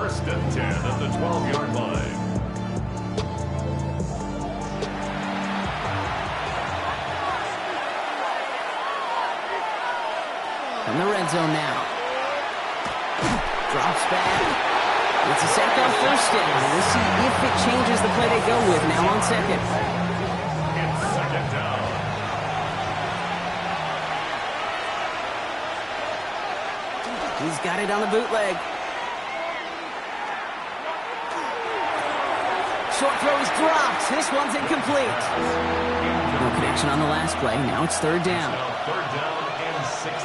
First and 10 at the 12-yard line. From the red zone now. Drops back. It's a sack on first down. We'll see if it changes the play they go with now on second. It's second down. He's got it on the bootleg. Short throw is dropped. This one's incomplete. No connection on the last play. Now it's third down. Now third down and 16.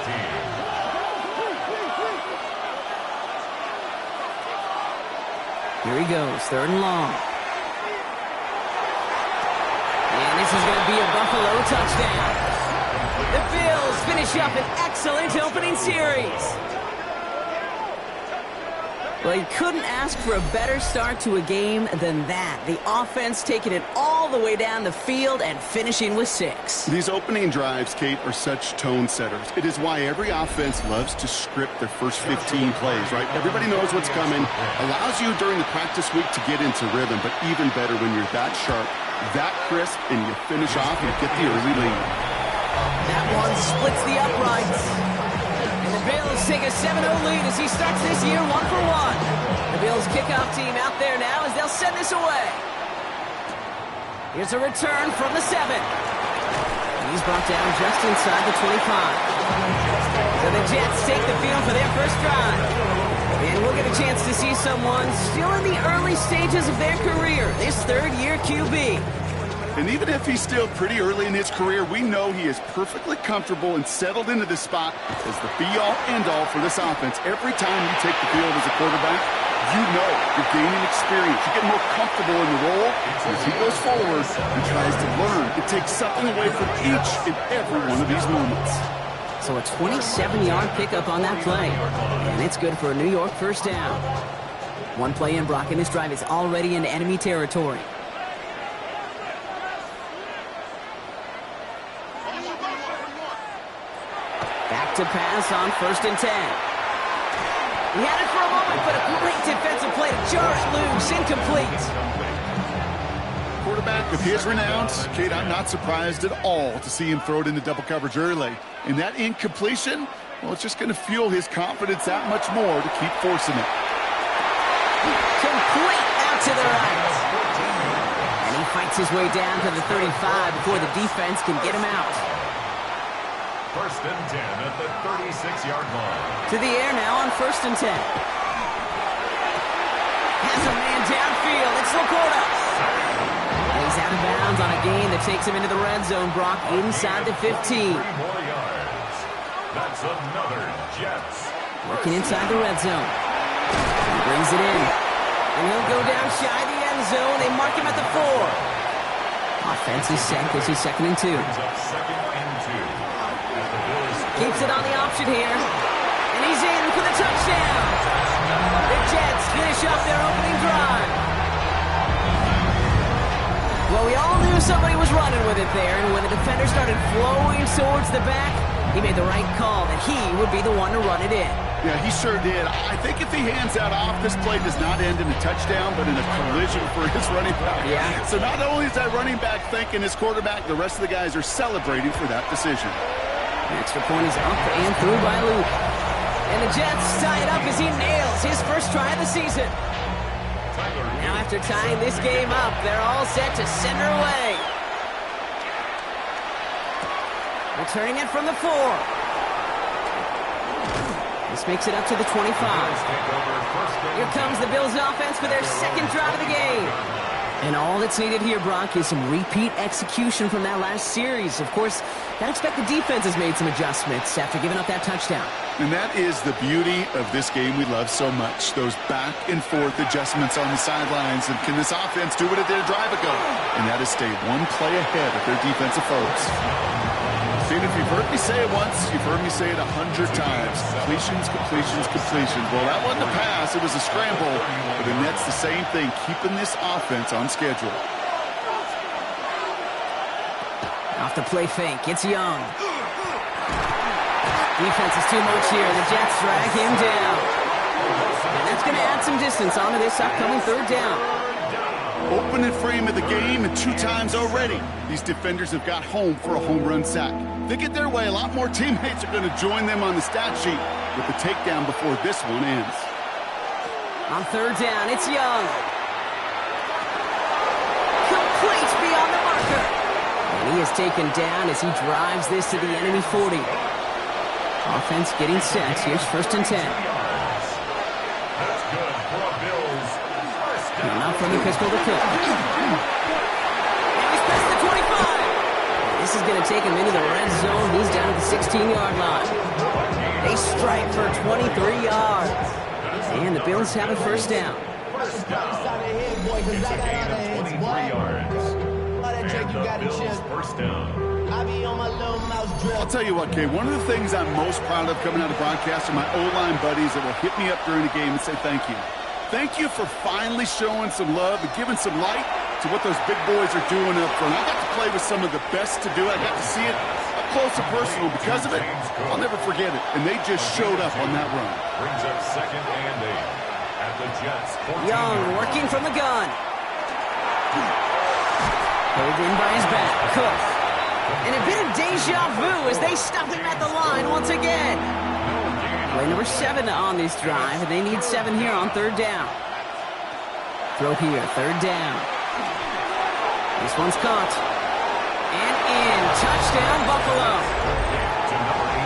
Here he goes, third and long. And this is going to be a Buffalo touchdown. The Bills finish up an excellent opening series. Well, you couldn't ask for a better start to a game than that. The offense taking it all the way down the field and finishing with 6. These opening drives, Kate, are such tone setters. It is why every offense loves to script their first 15 plays, right? Everybody knows what's coming. Allows you during the practice week to get into rhythm, but even better when you're that sharp, that crisp, and you finish off and get the early lead. That one splits the uprights. The Bills take a 7-0 lead as he starts this year 1 for 1. The Bills kickoff team out there now as they'll send this away. Here's a return from the 7. He's brought down just inside the 25. So the Jets take the field for their first drive. And we'll get a chance to see someone still in the early stages of their career, this third-year QB. And even if he's still pretty early in his career, we know he is perfectly comfortable and settled into this spot as the be-all, end-all for this offense. Every time you take the field as a quarterback, you know you're gaining experience. You get more comfortable in the role. As he goes forward and tries to learn, it takes something away from each and every one of these moments. So a 27-yard pickup on that play. And it's good for a New York first down. One play in, Brock, and this drive is already into enemy territory. Back to pass on first and 10. He had it for a moment, but a great defensive play to jar it loose, incomplete. Quarterback of his renown, Kate, I'm not surprised at all to see him throw it into double coverage early. And that incompletion, well, it's just going to fuel his confidence that much more to keep forcing it. Complete out to the right. And he fights his way down to the 35 before the defense can get him out. First and 10 at the 36-yard line. To the air now on first and 10. Has a man downfield. It's Laporta. He's out of bounds on a gain that takes him into the red zone, Brock, inside the 15. 3 more yards. That's another Jets. Working inside the red zone. He brings it in. And he'll go down shy of the end zone. They mark him at the 4. Offense is set. This is second and 2. Brings up second and 2. Keeps it on the option here. And he's in for the touchdown. The Jets finish up their opening drive. Well, we all knew somebody was running with it there, and when the defender started flowing towards the back, he made the right call that he would be the one to run it in. Yeah, he sure did. I think if he hands that off, this play does not end in a touchdown, but in a collision for his running back. Yeah. So not only is that running back thanking his quarterback, the rest of the guys are celebrating for that decision. The extra point is up and through by Luke. And the Jets tie it up as he nails his first try of the season. Now after tying this game up, they're all set to send her away. Returning it from the 4. This makes it up to the 25. Here comes the Bills offense for their second drive of the game. And all that's needed here, Brock, is some repeat execution from that last series. Of course, I expect the defense has made some adjustments after giving up that touchdown. And that is the beauty of this game we love so much. Those back and forth adjustments on the sidelines. And can this offense do what it did a drive ago? And that is stay one play ahead of their defensive foes. See, if you've heard me say it once, you've heard me say it 100 times. Completions, completions, completions. Well, that wasn't a pass. It was a scramble. But the Nets, the same thing, keeping this offense on schedule. Off the play fake. It's Young. Defense is too much here. The Jets drag him down. And that's going to add some distance onto this upcoming third down. Opening frame of the game, and 2 times already, these defenders have got home for a home run sack. If they get their way, a lot more teammates are going to join them on the stat sheet with the takedown before this one ends. On third down, it's Young. Complete beyond the marker. And he is taken down as he drives this to the enemy 40. Offense getting set. Here's 1st and 10. That's good for a Bills. And now from the pistol to Cook. Now he's past the 25. This is going to take him into the red zone. He's down at the 16-yard line. They strike for 23 yards. And the Bills have a 1st down. First down. It's a gain of 23 yards. And the Bills' 1st down. I'll tell you what, Kay, one of the things I'm most proud of coming out of broadcast are my O-line buddies that will hit me up during the game and say thank you. Thank you for finally showing some love and giving some light to what those big boys are doing up front. I got to play with some of the best to do it. I got to see it up close and personal. Because of it, I'll never forget it. And they just showed up on that run. Brings up 2nd and 8 at the Jets. Young working from the gun. Pulled in by his back. Cook. And a bit of deja vu as they stop him at the line once again. Play number 7 on this drive, and they need 7 here on 3rd down. Throw here, 3rd down. This one's caught. And in. Touchdown, Buffalo.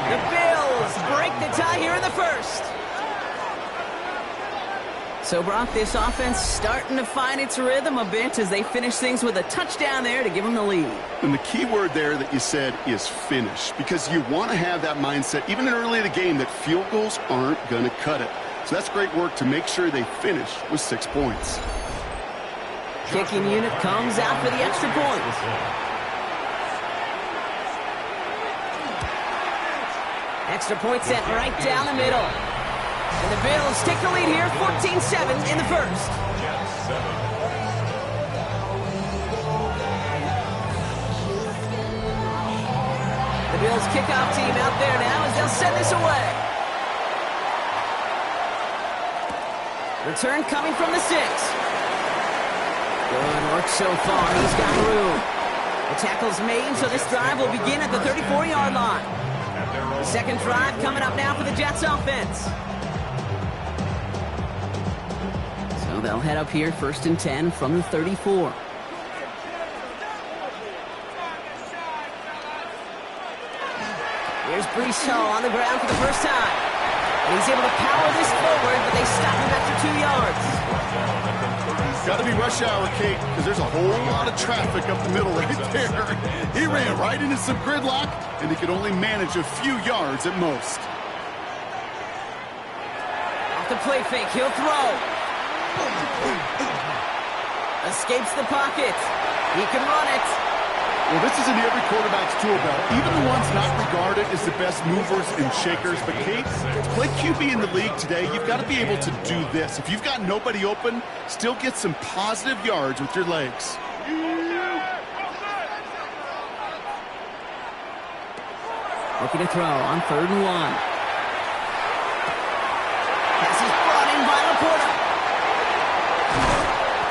The Bills break the tie here in the 1st. So, Brock, this offense starting to find its rhythm a bit as they finish things with a touchdown there to give them the lead. And the key word there that you said is finish, because you want to have that mindset, even early in the game, that field goals aren't going to cut it. So that's great work to make sure they finish with 6 points. Kicking unit comes out for the extra point. Extra point set right down the middle. And the Bills take the lead here, 14-7 in the 1st. The Bills kickoff team out there now as they'll send this away. Return coming from the 6. Good work so far. He's got room. The tackle's made, so this drive will begin at the 34-yard line. The 2nd drive coming up now for the Jets offense. So they'll head up here, 1st and 10 from the 34. Here's Breece Hall on the ground for the 1st time. And he's able to power this forward, but they stop him after 2 yards. Got to be rush hour, Kate, because there's a whole lot of traffic up the middle right there. He ran right into some gridlock, and he could only manage a few yards at most. Off the play fake, he'll throw. Escapes the pocket. He can run it. Well, this is in every quarterback's tool belt, even the ones not regarded as the best movers and shakers. But, Kate, to play QB in the league today, you've got to be able to do this. If you've got nobody open, still get some positive yards with your legs. Looking to throw on 3rd and 1. Pass is brought in by Laporta.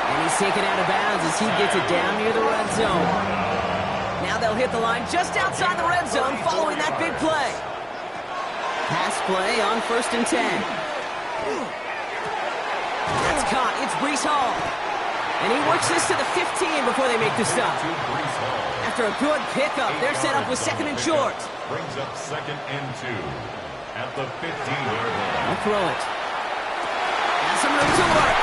And he's taken out of bounds as he gets it down near the red zone. Now they'll hit the line just outside the red zone following that big play. Pass play on 1st and 10. That's caught. It's Breece Hall. And he works this to the 15 before they make the stop. After a good pickup, they're set up with 2nd and short. Brings up 2nd and 2 at the 15-yard line. I'll throw it. Has some room to work.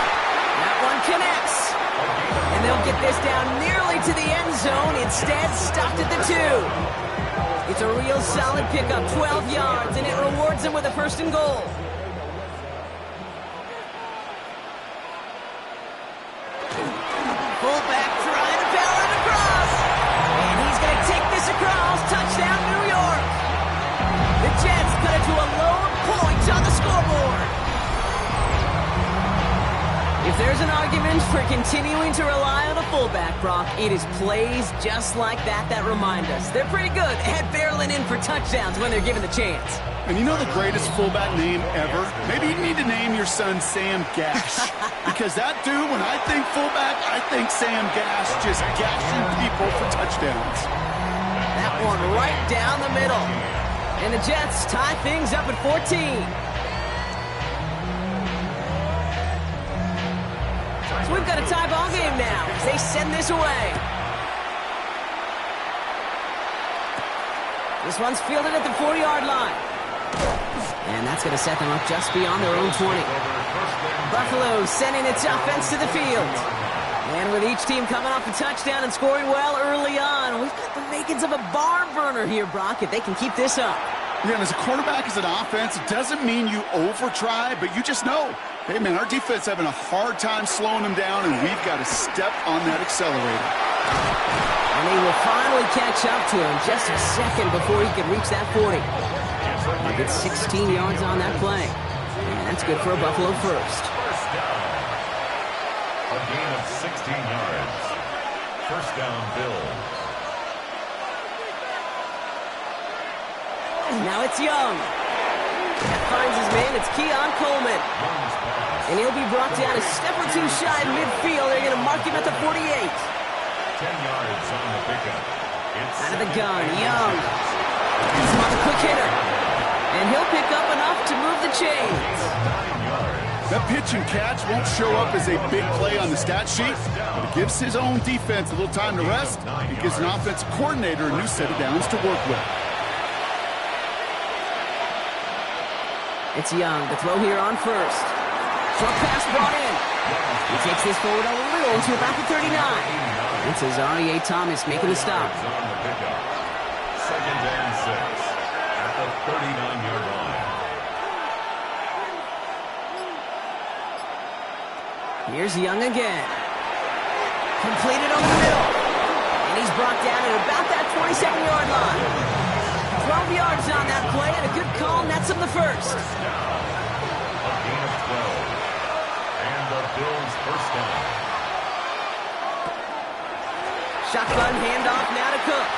That one connects. And they'll get this down nearly to the end zone. Instead, stopped at the 2. It's a real solid pickup, 12 yards, and it rewards them with a 1st and goal. Fullback trying to barrel it across. And he's going to take this across. Touchdown, New York. The Jets cut it to a lone point on the scoreboard. If there's an argument for continuing to rely on a fullback, Brock, it is plays just like that that remind us they're pretty good at barreling in for touchdowns when they're given the chance. And you know the greatest fullback name ever? Maybe you need to name your son Sam Gash. Because that dude, when I think fullback, I think Sam Gash just gashing people for touchdowns. That one right down the middle. And the Jets tie things up at 14. So we've got a tie ball game now as they send this away. This one's fielded at the 40-yard line. And that's going to set them up just beyond their own 20. Buffalo sending its offense to the field. And with each team coming off a touchdown and scoring well early on, we've got the makings of a barn burner here, Brock, if they can keep this up. Yeah, and as a quarterback, as an offense, it doesn't mean you over-try, but you just know, hey, man, our defense having a hard time slowing them down, and we've got to step on that accelerator. And he will finally catch up to him just a second before he can reach that 40. He gets 16 yards on that play. And that's good for a Buffalo first. A gain of 16 yards. First down, Bills. Now it's Young. That finds his man. It's Keon Coleman. And he'll be brought down a step or two shy of midfield. They're going to mark him at the 48. 10 yards on the pickup. Out of the gun, Young. He's on the quick hitter. And he'll pick up enough to move the chains. That pitch and catch won't show up as a big play on the stat sheet, but it gives his own defense a little time to rest. It gives an offensive coordinator a new set of downs to work with. It's Young, the throw here on first. Short pass brought in. He takes this forward a little to about the 39. It's Azaria Thomas making the stop. Second and 6 at the 39-yard line. Here's Young again. Completed over the middle. And he's brought down at about that 27-yard line. 12 yards on that play, and a good call nets him the first. A gain of 12. And the Bills first down. Shotgun handoff now to Cook.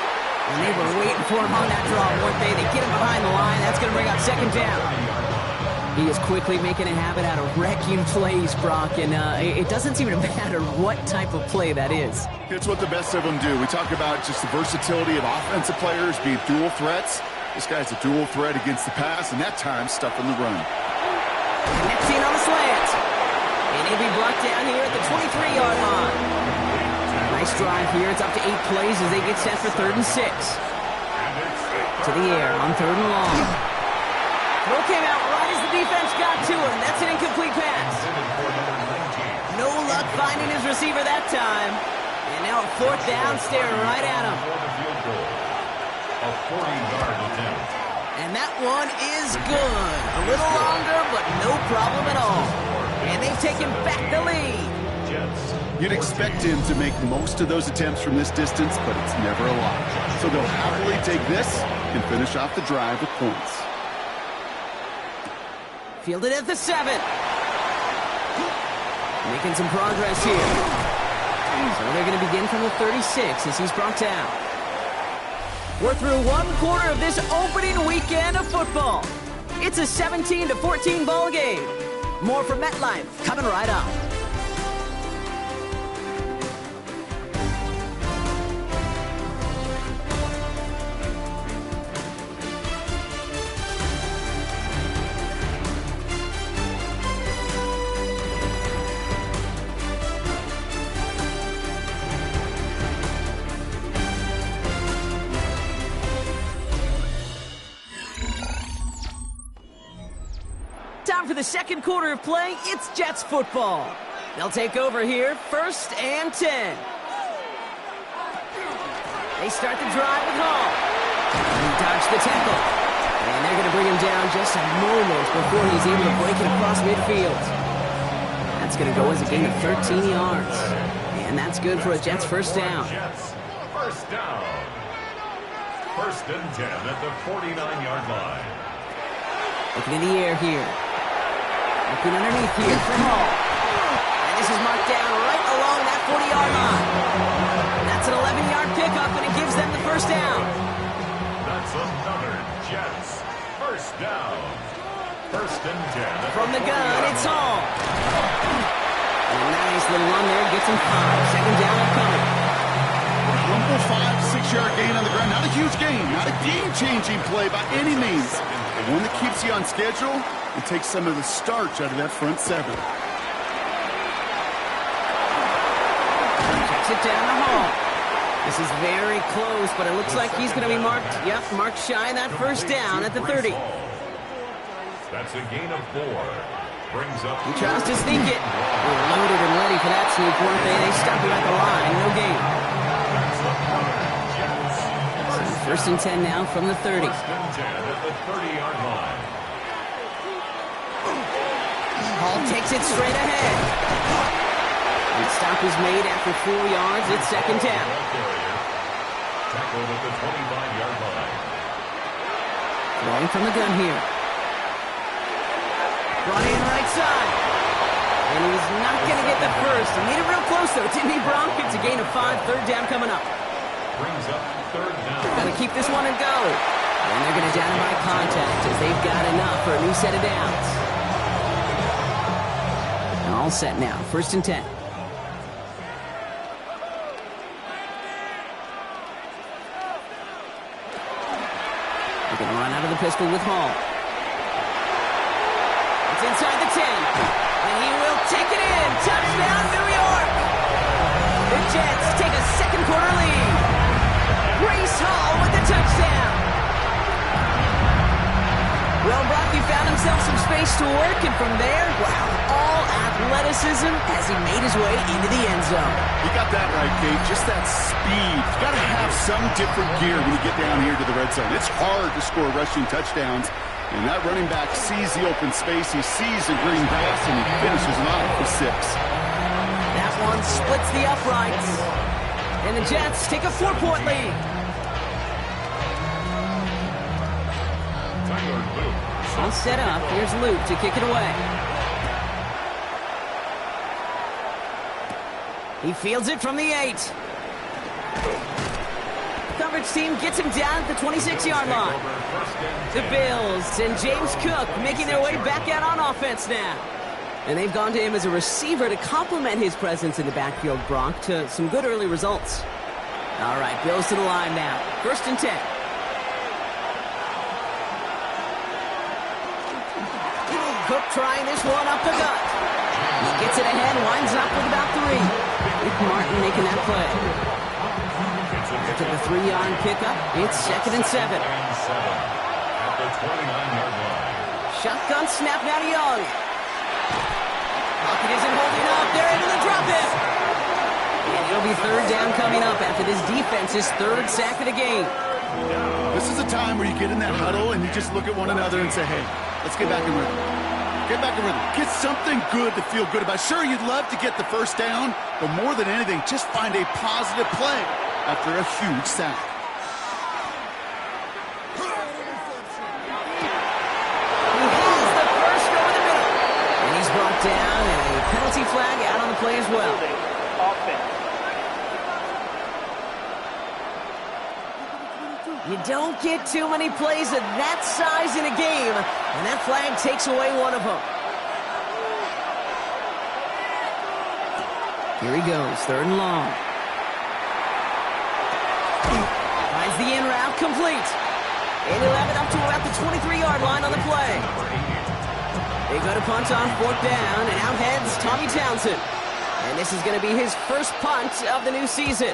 And they were waiting for him on that draw, weren't they? They get him behind the line. That's going to bring up second down. He is quickly making a habit out of wrecking plays, Brock, and it doesn't seem to matter what type of play that is. It's what the best of them do. We talk about just the versatility of offensive players being dual threats. This guy's a dual threat against the pass, and that time stuffing the run. Next in on the slant. And he'll be brought down here at the 23-yard line. Nice drive here. It's up to 8 plays as they get set for 3rd and 6. To the air on 3rd and long. Throw came out right as the defense got to him. That's an incomplete pass. No luck finding his receiver that time. And now a 4th down, staring right at him. A 40-yard attempt. And that one is good. A little longer, but no problem at all. And they've taken back the lead. You'd expect him to make most of those attempts from this distance, but it's never a lot. So they'll happily take this and finish off the drive with points. Fielded at the 7. Making some progress here. So they're going to begin from the 36 as he's brought down. We're through one quarter of this opening weekend of football. It's a 17-14 ball game. More from MetLife coming right up. Time for the second quarter of play. It's Jets football. They'll take over here, 1st and 10. They start the drive with Hall. He dodged the tackle. And they're going to bring him down just a moment before he's able to break it across midfield. That's going to go as a gain of 13 yards. And that's good for a Jets first down. Jets first down. 1st and 10 at the 49-yard line. Looking in the air here. Looking underneath here for Hall. And this is marked down right along that 40-yard line. That's an 11-yard pickup, and it gives them the first down. That's another Jets first down. First and 10. From the gun, it's Hall. And a nice little run there, gets him 5. Second down upcoming. Humble 5-6-yard gain on the ground. Not a huge gain, not a game-changing play by any means. But one that keeps you on schedule and takes some of the starch out of that front seven. Checks it down to Hall. This is very close, but it looks like he's going to be marked shy of that first down at the 30. That's a gain of 4. Brings up. He tries to sneak it. They're loaded and ready for that sneak, weren't they? They stop him at the line. No gain. First and 10 now from the 30. First and 10 at the 30-yard line. Hall takes it straight ahead. And stop is made after 4 yards. It's second down. Tackled at the 25-yard line. Throwing from the gun here. Brought in right side. And he's not going to get the first. He made it real close, though. Didn't he, Bronk? It's a gain of 5. Third down coming up. Brings up third down. Got to keep this one and go. And they're going to down him by contact as they've got enough for a new set of downs. And all set now. First and 10. They're going to run out of the pistol with Hall. It's inside the 10. And he will take it in. Touchdown, New York. The Jets take a second quarter lead. Breece Hall with the touchdown. Well, Brock, he found himself some space to work, and from there, wow, all athleticism as he made his way into the end zone. You got that right, Kate. Just that speed. You got to have some different gear when you get down here to the red zone. It's hard to score rushing touchdowns, and that running back sees the open space. He sees the green grass, and he finishes it off for 6. That one splits the uprights. And the Jets take a 4-point lead. All set up. Here's Luke to kick it away. He fields it from the 8. Coverage team gets him down at the 26-yard line. The Bills and James Cook making their way back out on offense now. And they've gone to him as a receiver to complement his presence in the backfield, Gronk, to some good early results. All right, Bills to the line now. First and 10. Cook trying this one up the gut. He gets it ahead, winds up with about 3. Rick Martin making that play. After the 3-yard pickup, it's second and 7. At the 29-yard line. Shotgun snap now to Young. Pocket isn't holding up. They're able to drop it. And it'll be third down coming up after this defense's third sack of the game. This is a time where you get in that huddle and you just look at one another and say, hey, let's get back in rhythm. Get back in rhythm. Get something good to feel good about. Sure, you'd love to get the first down, but more than anything, just find a positive play after a huge sack. He has the first over the middle. And he's brought down, and a penalty flag out on the play as well. You don't get too many plays of that size in a game, and that flag takes away one of them. Here he goes, third and long. Finds the in route complete. And he'll have it up to about the 23-yard line on the play. They go to punt on fourth down, and out heads Tommy Townsend. And this is going to be his first punt of the new season.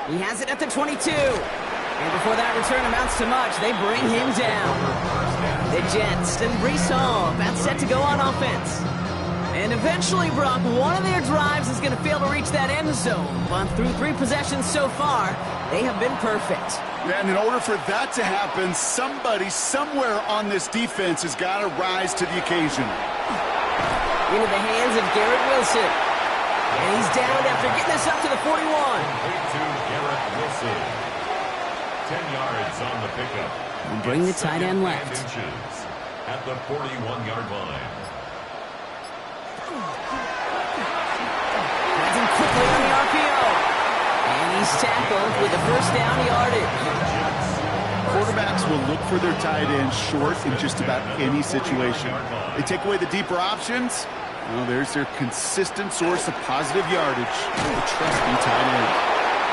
He has it at the 22. And before that return amounts to much, they bring him down. The Jets and Breece Hall about set to go on offense. And eventually, Brock, one of their drives is going to fail to reach that end zone. But through 3 possessions so far, they have been perfect. And in order for that to happen, somebody somewhere on this defense has got to rise to the occasion. Into the hands of Garrett Wilson. And he's down after getting this up to the 41. Garrett Wilson. 10 yards on the pickup. And bring the tight end left. At the 41-yard line. Quickly on the RPO. And he's tackled with the first down yardage. Quarterbacks will look for their tight end short in just about any situation. They take away the deeper options. Well, there's their consistent source of positive yardage. The trusty tight end.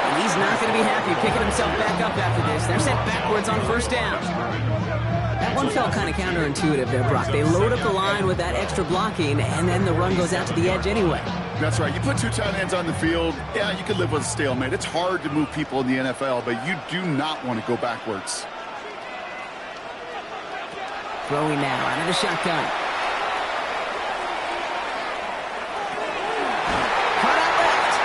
And he's not going to be happy picking himself back up after this. They're sent backwards on first down. That one felt kind of counterintuitive there, Brock. They load up the line with that extra blocking, and then the run goes out to the edge anyway. That's right. You put two tight ends on the field, yeah, you can live with a stalemate. It's hard to move people in the NFL, but you do not want to go backwards. Throwing now out of the shotgun. Cut out left.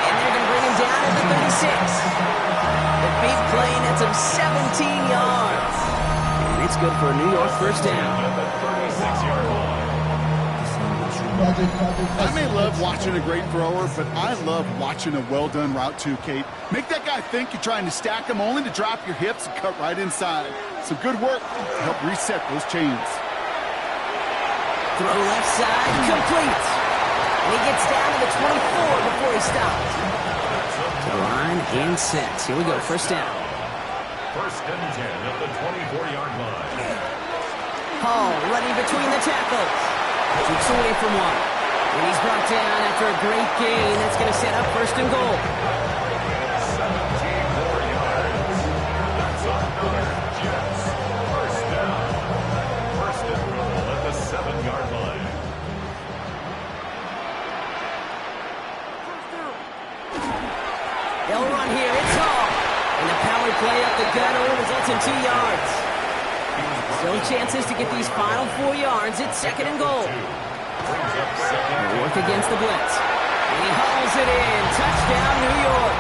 And they're going to bring him down at the 36. The big play nets him 17 yards. And it's good for a New York first down. I may love watching a great thrower, but I love watching a well-done route too, Kate. Make that guy think you're trying to stack him only to drop your hips and cut right inside. Some good work to help reset those chains. Throw left side, complete. And he gets down to the 24 before he stops. To the line and sets. Here we go, first down. First and 10 at the 24-yard line. Hall running between the tackles. Keeps away from one. And he's brought down after a great gain. That's going to set up first and goal. 17 more yards. That's another Jets. First down. First and goal at the 7-yard line. They'll run here. It's Hall. And the power play up the gut results in 2 yards. Still chances to get these final 4 yards. It's second and goal. They work against the blitz. And he hauls it in. Touchdown, New York.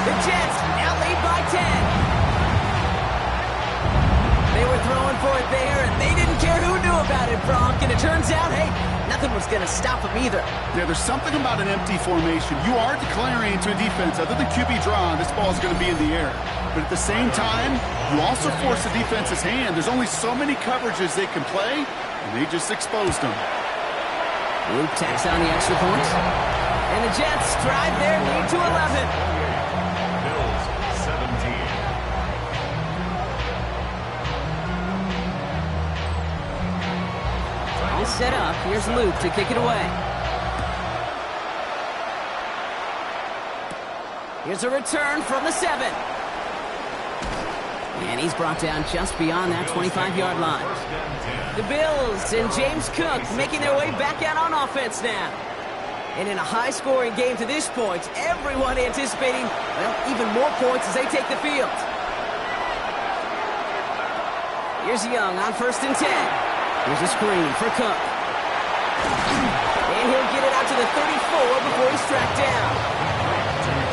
The Jets now lead by 10. They were throwing for it there, and they didn't care who knew about it, Brock. And it turns out, hey, nothing was going to stop them either. Yeah, there's something about an empty formation. You are declaring to a defense, other than QB draw, this ball is going to be in the air. But at the same time, you also force the defense's hand. There's only so many coverages they can play, and they just exposed them. Luke tacks on the extra points. And the Jets drive their lead to 11. Bills 17. All set up. Here's Luke to kick it away. Here's a return from the 7. And he's brought down just beyond that 25-yard line. The Bills and James Cook making their way back out on offense now. And in a high-scoring game to this point, everyone anticipating, well, even more points as they take the field. Here's Young on first and 10. Here's a screen for Cook. And he'll get it out to the 34 before he's tracked down.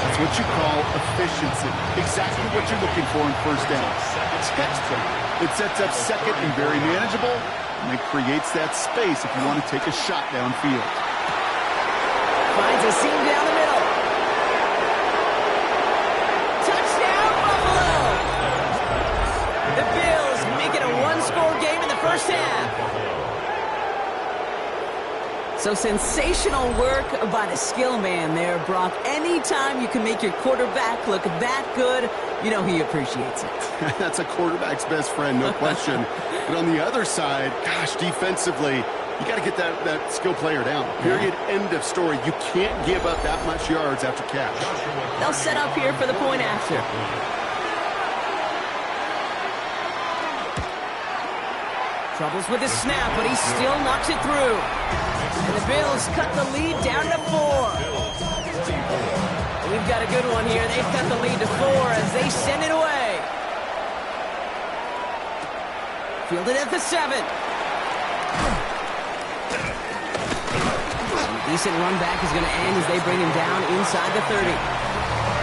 That's what you call efficiency. Exactly what you're looking for in first down. Textbook. It sets up second and very manageable, and it creates that space if you want to take a shot downfield. Finds a seam down the middle. Touchdown, Buffalo! The Bills make it a one-score game in the first half. So sensational work by the skill man there, Brock. Anytime you can make your quarterback look that good, you know he appreciates it. That's a quarterback's best friend, no question. But on the other side, gosh, defensively, you got to get that skill player down. Period. End of story. You can't give up that much yards after catch. They'll set up here for the point after. Troubles with his snap, but he still knocks it through. And the Bills cut the lead down to 4. We've got a good one here. They've cut the lead to 4 as they send it away. Fielded at the 7. A decent run back is going to end as they bring him down inside the 30.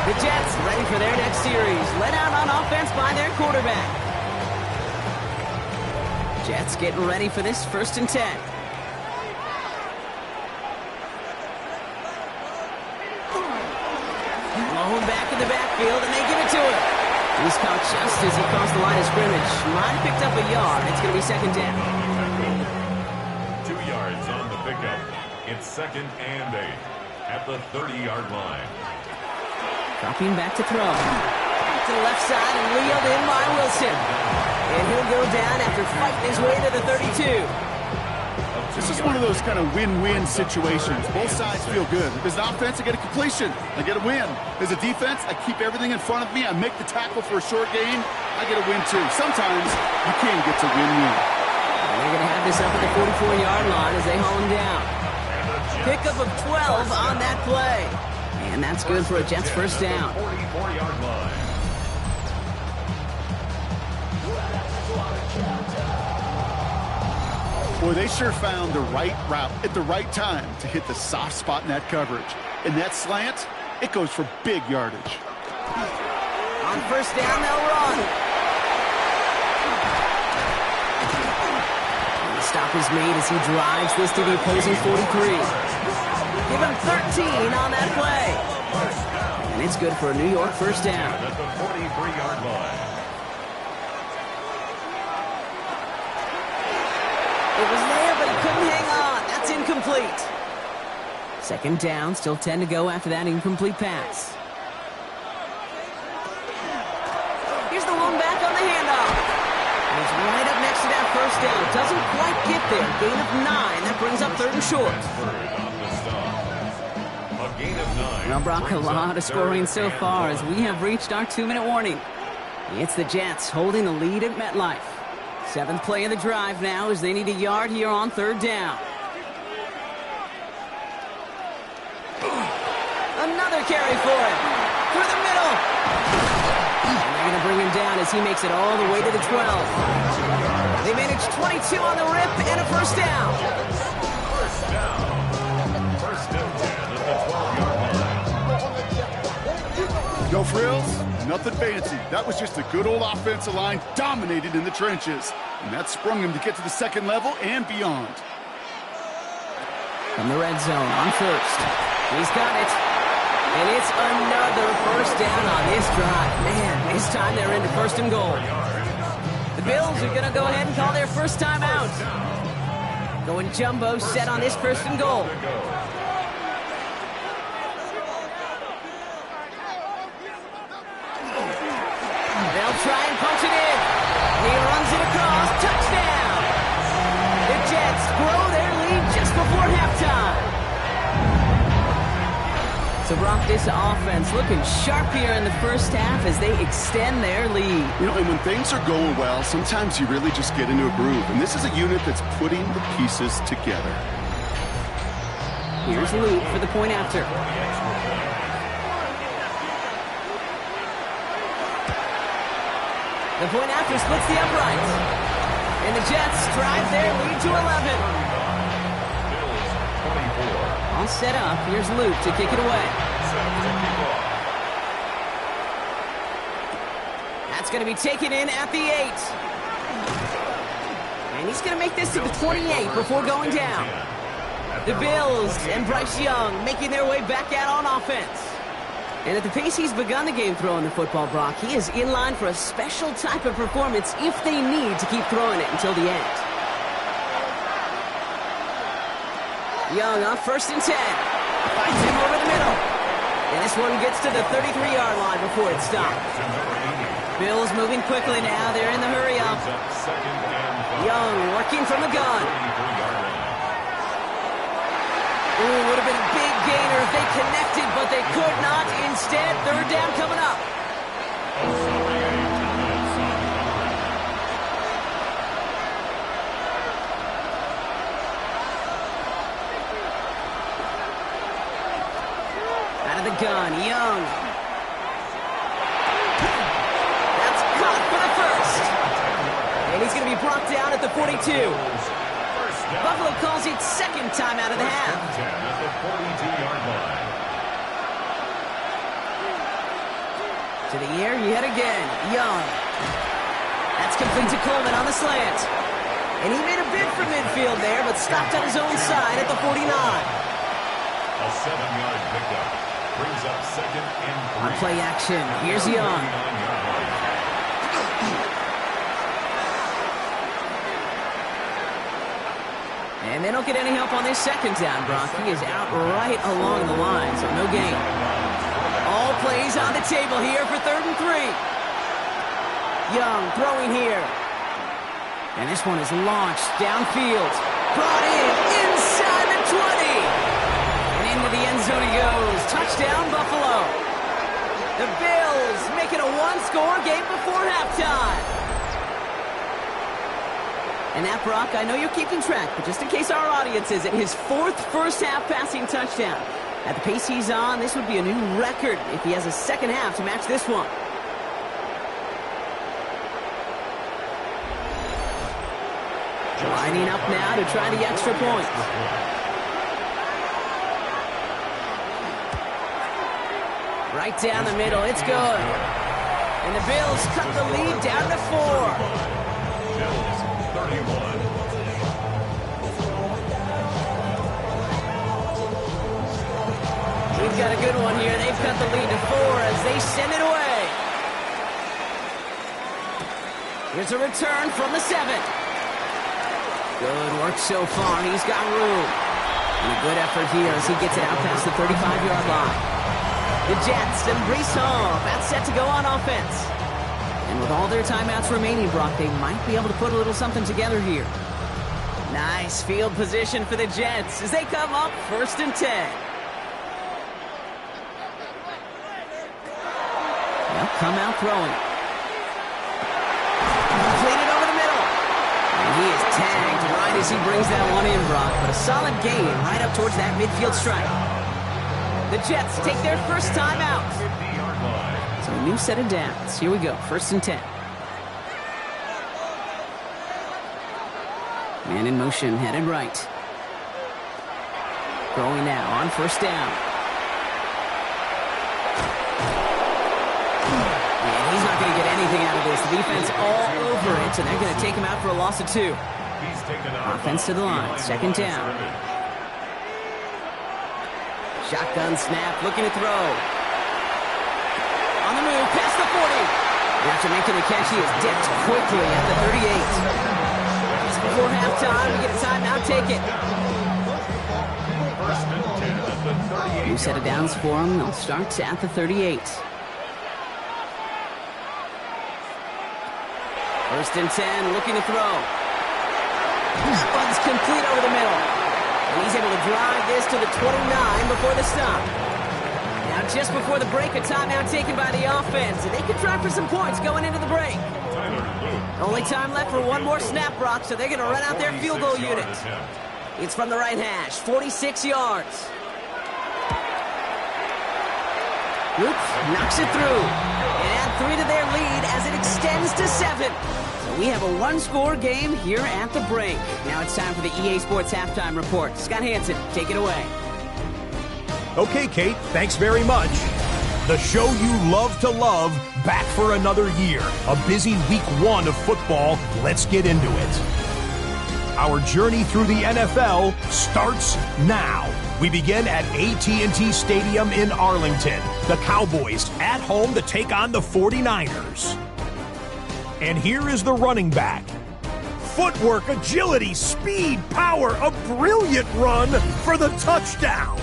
The Jets ready for their next series. Led out on offense by their quarterback. Jets getting ready for this first and 10. Blown back in the backfield, and they give it to him. He's caught just as he crossed the line of scrimmage. Might have picked up a yard. It's going to be second down. 2 yards on the pickup. It's second and 8 at the 30-yard line. Dropping back to throw. To the left side and reeled in by Wilson. And he'll go down after fighting his way to the 32. This is one of those kind of win-win situations. Both sides feel good. As an offense, I get a completion. I get a win. As a defense, I keep everything in front of me. I make the tackle for a short gain. I get a win, too. Sometimes you can get to win-win. They're going to have this up at the 44-yard line as they haul him down. Pickup of 12 on that play. And that's good for a Jets first down. 44-yard line. Boy, they sure found the right route at the right time to hit the soft spot in that coverage. And that slant, it goes for big yardage. On first down, they'll run. And the stop is made as he drives this to the opposing 43. Give him 13 on that play. And it's good for a New York first down. At the 43-yard line. It was there, but he couldn't hang on. That's incomplete. Second down, still 10 to go after that incomplete pass. Here's the one back on the handoff. And he's right up next to that first down. Doesn't quite get there. Gain of 9. That brings up third and short. A gain of 9. Well, Brock, a lot of scoring so far as we have reached our 2-minute warning. It's the Jets holding the lead at MetLife. 7th play of the drive now as they need a yard here on third down. Another carry for him. Through the middle. And they're going to bring him down as he makes it all the way to the 12. They manage 22 on the rip and a first down. First down. First and 10 at the 12-yard line. No frills, nothing fancy. That was just a good old offensive line dominated in the trenches. And that sprung him to get to the second level and beyond. From the red zone on first. He's got it. And it's another first down on this drive. Man, this time they're into first and goal. The Bills are going to go ahead and call their first time out. Going jumbo set on this first and goal. They'll try and punch it in. He runs it across. Touchdown. The Jets grow their lead just before halftime. So, Brock, this offense looking sharp here in the first half as they extend their lead. You know, and when things are going well, sometimes you really just get into a groove. And this is a unit that's putting the pieces together. Here's Luke for the point after. The point after splits the uprights. And the Jets drive their lead to 11. All set up. Here's Luke to kick it away. That's going to be taken in at the 8. And he's going to make this to the 28 before going down. The Bills and Bryce Young making their way back out on offense. And at the pace he's begun the game throwing the football, Brock, he is in line for a special type of performance if they need to keep throwing it until the end. Young on first and 10. Fights him over the middle. And this one gets to the 33-yard line before it stops. Bills moving quickly now. They're in the hurry up. Young working from the gun. Ooh, would have been a big gainer if they connected, but they could not. Instead, third down coming up. The gun, Young. That's caught for the first. And he's going to be brought down at the 42. Buffalo calls it second time out of the half. At the 42-yard line. To the air yet again, Young. That's complete to Coleman on the slant. And he made a bid for midfield there, but stopped on his own side at the 49. A 7-yard pickup. Brings up second and 3. On play action, here's Young. And they don't get any help on this second down, Brock. He is out right along the line, so no gain. All plays on the table here for 3rd and 3. Young throwing here. And this one is launched downfield. Brought in inside the 20. And into the end zone he goes. Touchdown, Buffalo. The Bills make it a one-score game before halftime. And that, Brock, I know you're keeping track, but just in case our audience isn't, his 4th first-half passing touchdown. At the pace he's on, this would be a new record if he has a second half to match this one. Lining up now to try the extra point. Right down the middle, it's good. And the Bills cut the lead down to 4. Bills 31. We've got a good one here. They've cut the lead to 4 as they send it away. Here's a return from the 7. Good work so far. He's got room. And a good effort here as he gets it out past the 35-yard line. The Jets and Brees Hall about set to go on offense. And with all their timeouts remaining, Brock, they might be able to put a little something together here. Nice field position for the Jets as they come up 1st and 10. They'll come out throwing. Completed over the middle. And he is tagged right as he brings that one in, Brock. But a solid gain right up towards that midfield stripe. The Jets take their first time out. So a new set of downs. Here we go, 1st and 10. Man in motion, headed right. Going now on 1st down. And he's not going to get anything out of this. The defense all over it, and they're going to take him out for a loss of 2. Offense to the line, 2nd down. Shotgun snap, looking to throw. On the move, past the 40. And after making the catch, he is dipped quickly at the 38. Just before halftime, we get a timeout, take it. 1st and 10 at the 38. New set of downs for him. They'll start at the 38. 1st and 10, looking to throw. One's complete over the middle. And he's able to drive this to the 29 before the stop. Now, just before the break, a timeout taken by the offense. And they could try for some points going into the break. Only time left for one more snap, Brock, so they're going to run out their field goal unit. It's from the right hash, 46 yards. Oops, knocks it through. And add 3 to their lead as it extends to 7. We have a one-score game here at the break. Now it's time for the EA Sports Halftime Report. Scott Hansen, take it away. Okay, Kate, thanks very much. The show you love to love, back for another year. A busy week 1 of football. Let's get into it. Our journey through the NFL starts now. We begin at AT&T Stadium in Arlington. The Cowboys at home to take on the 49ers. And here is the running back. Footwork, agility, speed, power, a brilliant run for the touchdown.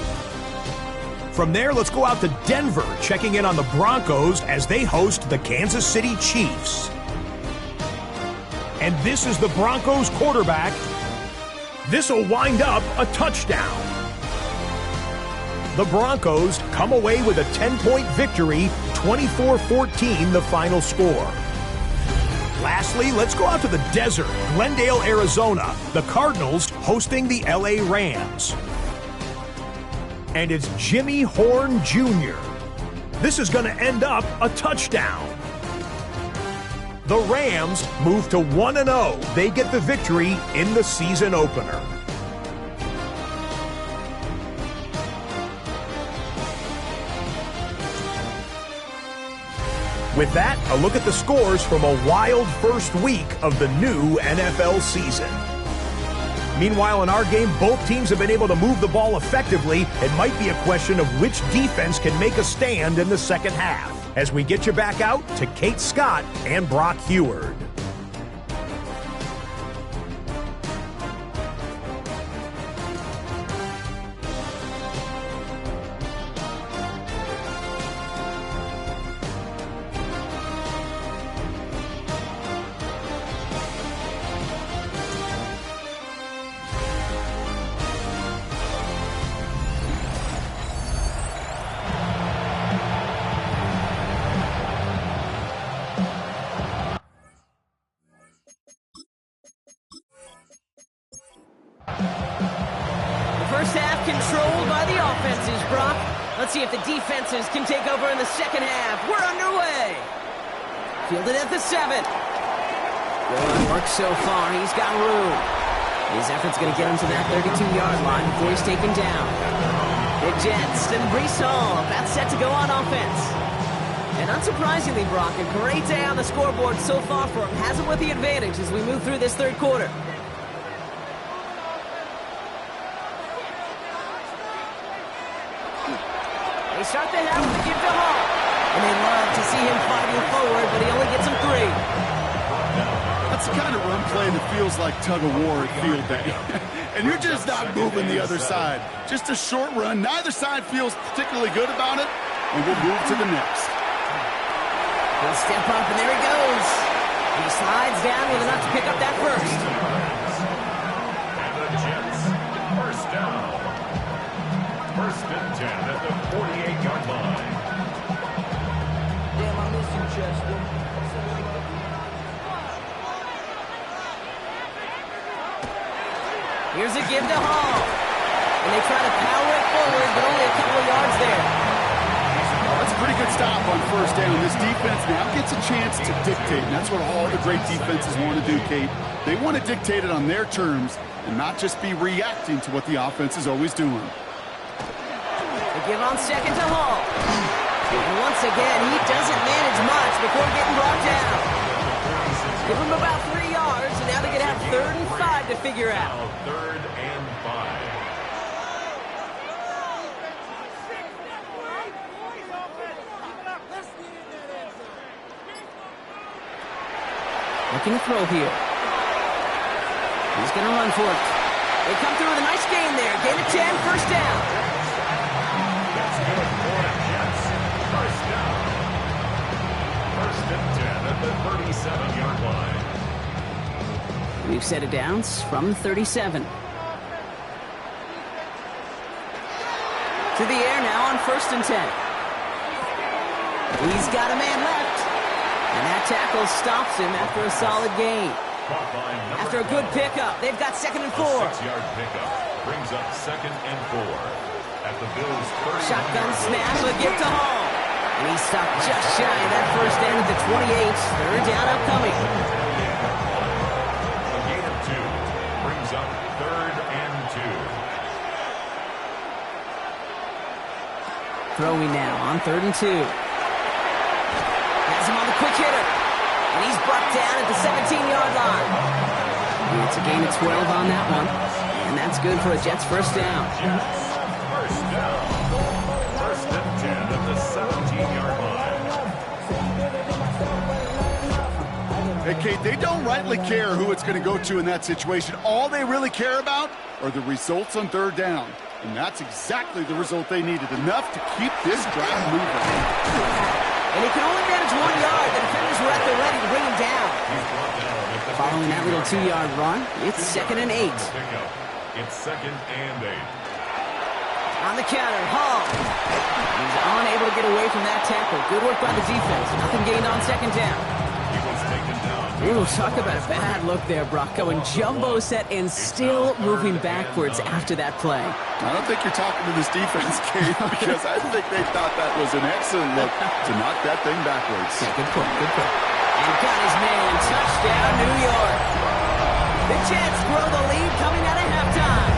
From there, let's go out to Denver, checking in on the Broncos as they host the Kansas City Chiefs. And this is the Broncos quarterback. This will wind up a touchdown. The Broncos come away with a 10-point victory, 24-14 the final score. Lastly, let's go out to the desert, Glendale, Arizona. The Cardinals hosting the LA Rams. And it's Jimmy Horn Jr. This is going to end up a touchdown. The Rams move to 1-0. They get the victory in the season opener. With that, a look at the scores from a wild first week of the new NFL season. Meanwhile, in our game, both teams have been able to move the ball effectively. It might be a question of which defense can make a stand in the second half. As we get you back out to Kate Scott and Brock Heward. controlled by the offenses, Brock. Let's see if the defenses can take over in the second half. We're underway. Fielded at the 7. Good work so far. He's got room. His effort's going to get him to that 32-yard line before he's taken down. The Jets and Breece Hall about set to go on offense. And unsurprisingly, Brock, a great day on the scoreboard so far for him. Has him with the advantage as we move through this third quarter. They start the half with a give to Hall. And they love to see him fighting forward, but he only gets him 3. That's the kind of run play that feels like tug-of-war at field day. And you're just not moving the other side. Just a short run. Neither side feels particularly good about it. And we'll move to the next. He'll step up, and there he goes. And he slides down with enough to pick up that first. And the Jets, first down. First and 10 at the 48-yard line. Damn, I miss you, Chester. Here's a give to Hall. And they try to power it forward, but only a couple of yards there. That's a pretty good stop on first down. This defense now gets a chance to dictate, and that's what all the great defenses want to do, Kate. They want to dictate it on their terms and not just be reacting to what the offense is always doing. They give on second to Hall. And once again, he doesn't manage much before getting brought down. Give him about 3 yards, and now they're going to have 3rd and 5 to figure out. Now 3rd and 5. Looking to throw here. He's going to run for it. They come through with a nice gain there. Gain of 10, first down. That's good for the Jets. First down. First and 10 at the 37-yard line. We've set it down from the 37. To the air now on first and 10. He's got a man left. And that tackle stops him after a solid gain. After a good pickup, they've got 2nd and 4. A 6-yard pickup brings up 2nd and 4 at the Bills' 30. Shotgun snap, a give to Hall. And he stopped just shy of that first down at the 28. 3rd down upcoming. A gain of 2 brings up 3rd and 2. Throwing now on 3rd and 2. Has him on the quick hitter. And he's brought down at the 17-yard line. It's a gain of 12 on that one. And that's good for a Jets first down. Jets, first down. First and 10 at the 17-yard line. Hey, Kate, they don't rightly care who it's going to go to in that situation. All they really care about are the results on 3rd down. And that's exactly the result they needed. Enough to keep this drive moving. And he can only manage 1 yard. The defenders were at the ready to bring him down. Following that little 2-yard run, it's 2nd and 8. It's 2nd and 8. On the counter, Hall. He's unable to get away from that tackle. Good work by the defense. Nothing gained on 2nd down. He was taken down. Ooh, talk about a bad look there, Brock. Going jumbo set and still moving backwards after that play. I don't think you're talking to this defense, Kate, because I think they thought that was an excellent look to knock that thing backwards. Yeah, good point, good point. And got his man. Touchdown, New York. The Jets grow the lead coming out of halftime.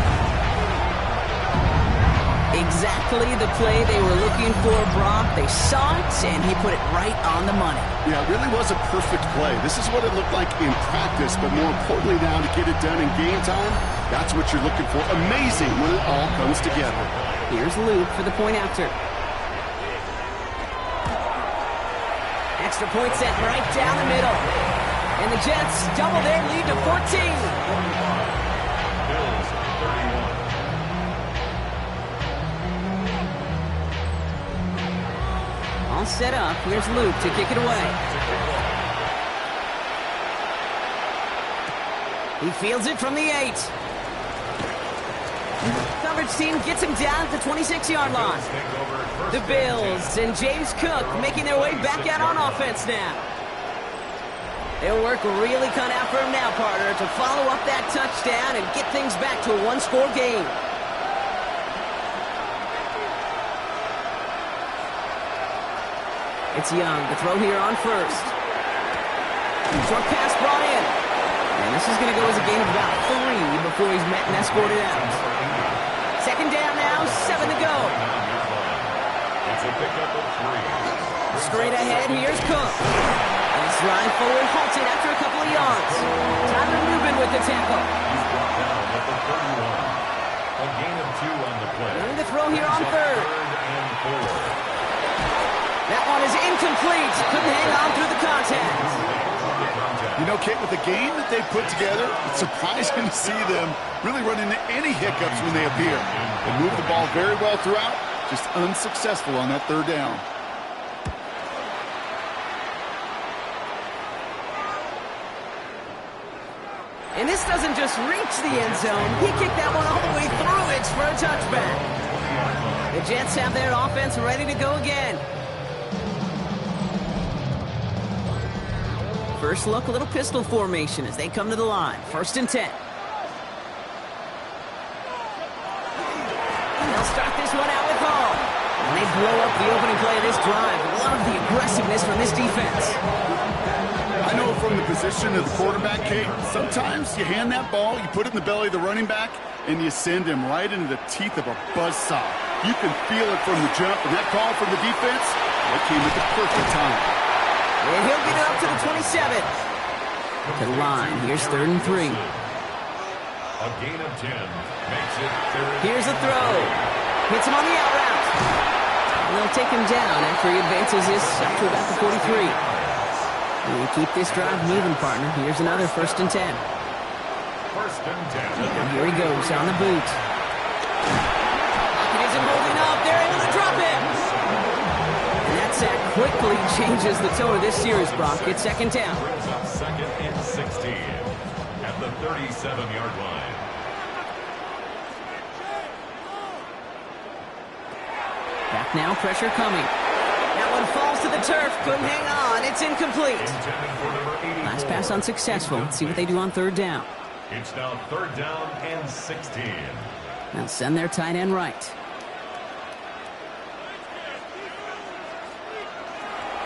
Exactly the play they were looking for, Brock. They saw it, and he put it right on the money. Yeah, it really was a perfect play. This is what it looked like in practice, but more importantly now to get it done in game time, that's what you're looking for. Amazing when it all comes together. Here's Luke for the point after. Extra point set right down the middle. And the Jets double their lead to 14. Bills 31. All set up. Here's Luke to kick it away. He fields it from the 8. Coverage team gets him down at the 26-yard line. The Bills and James Cook making their way back out on offense now. They'll work really cut out for him now, partner, to follow up that touchdown and get things back to a one-score game. It's Young to throw here on first. Short pass brought in. And this is going to go as a gain of about 3 before he's met and escorted out. Second down now, 7 to go. It's a pickup of 3. Straight ahead, here's Cook. And his drive forward halted after a couple of yards. Tyler Rubin with the tackle. He's brought down at the 31. A gain of 2 on the play. Going to throw here on third. And 4. That one is incomplete. Couldn't hang on through the contact. You know, Kate, with the game that they put together, it's surprising to see them really run into any hiccups when they appear. They move the ball very well throughout, just unsuccessful on that third down. And this doesn't just reach the end zone. He kicked that one all the way through it for a touchback. The Jets have their offense ready to go again. First look, a little pistol formation as they come to the line. 1st and 10. And they'll start this one out with Hall. And they blow up the opening play of this drive. Love the aggressiveness from this defense. I know from the position of the quarterback, Kate, sometimes you hand that ball, you put it in the belly of the running back, and you send him right into the teeth of a buzzsaw. You can feel it from the jump, and that call from the defense, that came at the perfect time. And he'll get it up to the 27. To the line. Here's 3rd and 3. A gain of 10 makes it 3rd. Here's a throw. Hits him on the out route. And they'll take him down after he advances this up to about the 43. And we keep this drive moving, partner. Here's another 1st and 10. 1st and 10. And here he goes on the boot. Pocket isn't holding up. They're able to drop it. And that sack quickly changes the tone of this series, Brock. It's 2nd down. Brings up 2nd and 16 at the 37-yard line. Back now, pressure coming. That one falls to the turf. Couldn't hang on. It's incomplete. Intended for number 84. Last pass unsuccessful. Let's see what they do on 3rd down. It's now 3rd down and 16. They'll send their tight end right.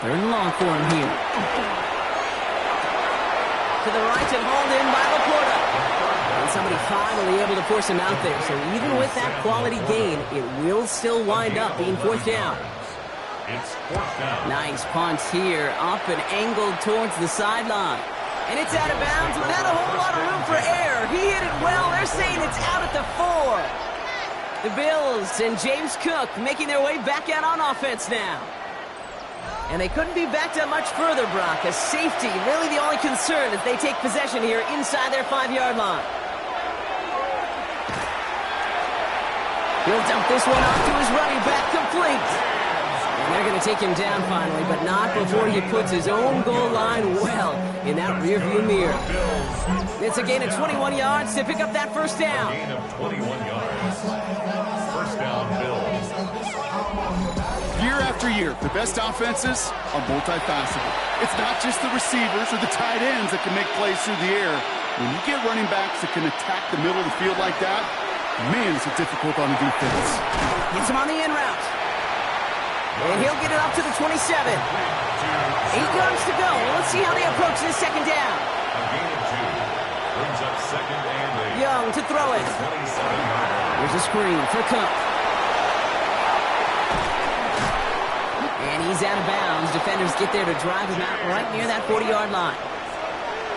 3rd and long for him here. To the right and hauled in by Laporta. And somebody finally able to force him out there. So even with that quality gain, it will still wind up being 4th down. It's 4th down. Nice punt here, up and angled towards the sideline. And it's out of bounds without a whole lot of room for error. He hit it well. They're saying it's out at the 4. The Bills and James Cook making their way back out on offense now. And they couldn't be backed up much further, Brock. A safety, really the only concern as they take possession here inside their 5-yard line. He'll dump this one off to his running back, complete. And they're going to take him down finally, but not before he puts his own goal line well in that rearview mirror. It's a gain of 21 yards to pick up that 1st down. Gain of 21 yards. 1st down, Bills. Year after year, the best offenses are multifaceted. It's not just the receivers or the tight ends that can make plays through the air. When you get running backs that can attack the middle of the field like that, man, is it difficult on the defense. Gets him on the in route. And he'll get it up to the 27. 8 yards to go. Let's see how they approach this 2nd down. A gain of 2. Brings up 2nd and 8. Young to throw it. 27-yard line. Here's a screen for Cook. And he's out of bounds. Defenders get there to drive him out right near that 40-yard line.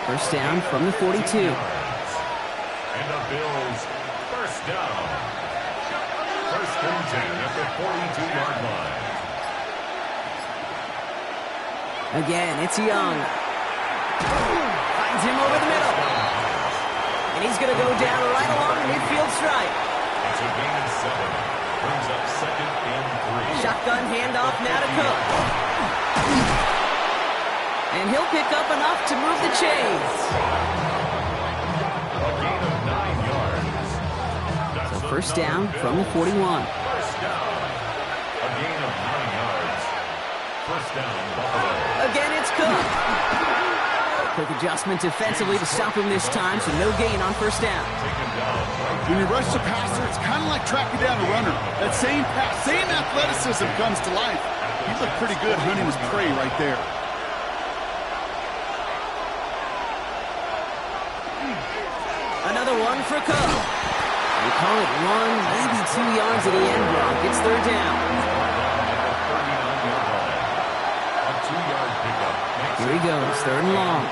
1st down from the 42. And the Bills, 1st down. 1st and 10 at the 42-yard line. Again, it's Young. Finds him over the middle. And he's going to go down right along the midfield stripe. It's a gain of 7. Brings up 2nd and 3. Shotgun handoff now to Cook. And he'll pick up enough to move the chains. A gain of 9 yards. That's So 1st down from the 41. 1st down. A gain of 9 yards. 1st down, Buffalo. Again, it's Cook. Quick adjustment defensively to stop him this time, so no gain on 1st down. Taken down. When you rush the passer, it's kind of like tracking down a runner. That same pass, same athleticism comes to life. He looked pretty good hunting his prey right there. Another one for Cook. They call it 1, maybe 2 yards at the end block. It's third down. Here he goes, third and long.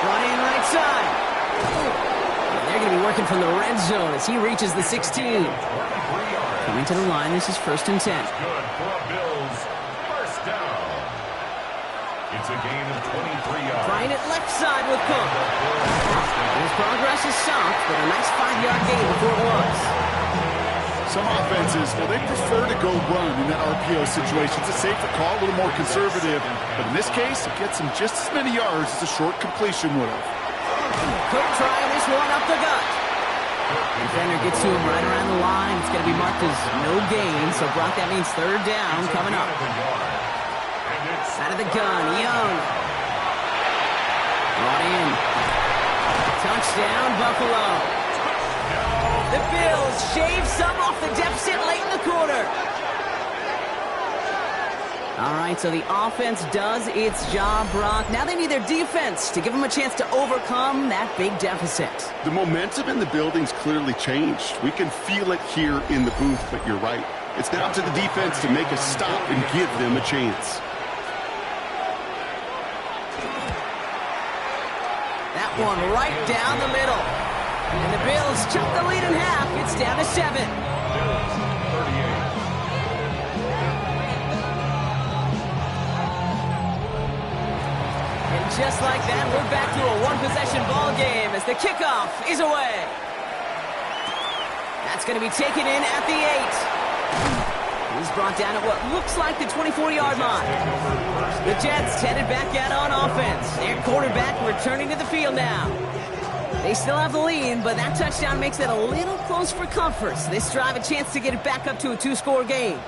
Brought in right side. And they're going to be working from the red zone as he reaches the 16. Coming to the line, this is 1st and 10. Good for a Bills first down. It's a gain of 23 yards. Trying it left side with Cook. His progress is soft, but a nice 5-yard gain before it was. Some offenses, well, they prefer to go run in that RPO situation. It's a safer call, a little more conservative. But in this case, it gets him just as many yards as a short completion would have. Cook trying this one up the gut. Defender gets to him right around the line. It's going to be marked as no gain, so Brock, that means third down coming up. Out of the gun, Young. Brought in. Touchdown, Buffalo. The Bills shave some off the deficit late in the quarter. All right, so the offense does its job, Brock. Now they need their defense to give them a chance to overcome that big deficit. The momentum in the building's clearly changed. We can feel it here in the booth, but you're right. It's now to the defense to make a stop and give them a chance. That one right down the middle. And the Bills chop the lead in half. It's down to 7. And just like that, we're back to a one-possession ball game as the kickoff is away. That's going to be taken in at the 8. He's brought down at what looks like the 24-yard line. The Jets headed back out on offense. Their quarterback returning to the field now. They still have the lead, but that touchdown makes it a little close for comfort. So this drive a chance to get it back up to a 2-score game.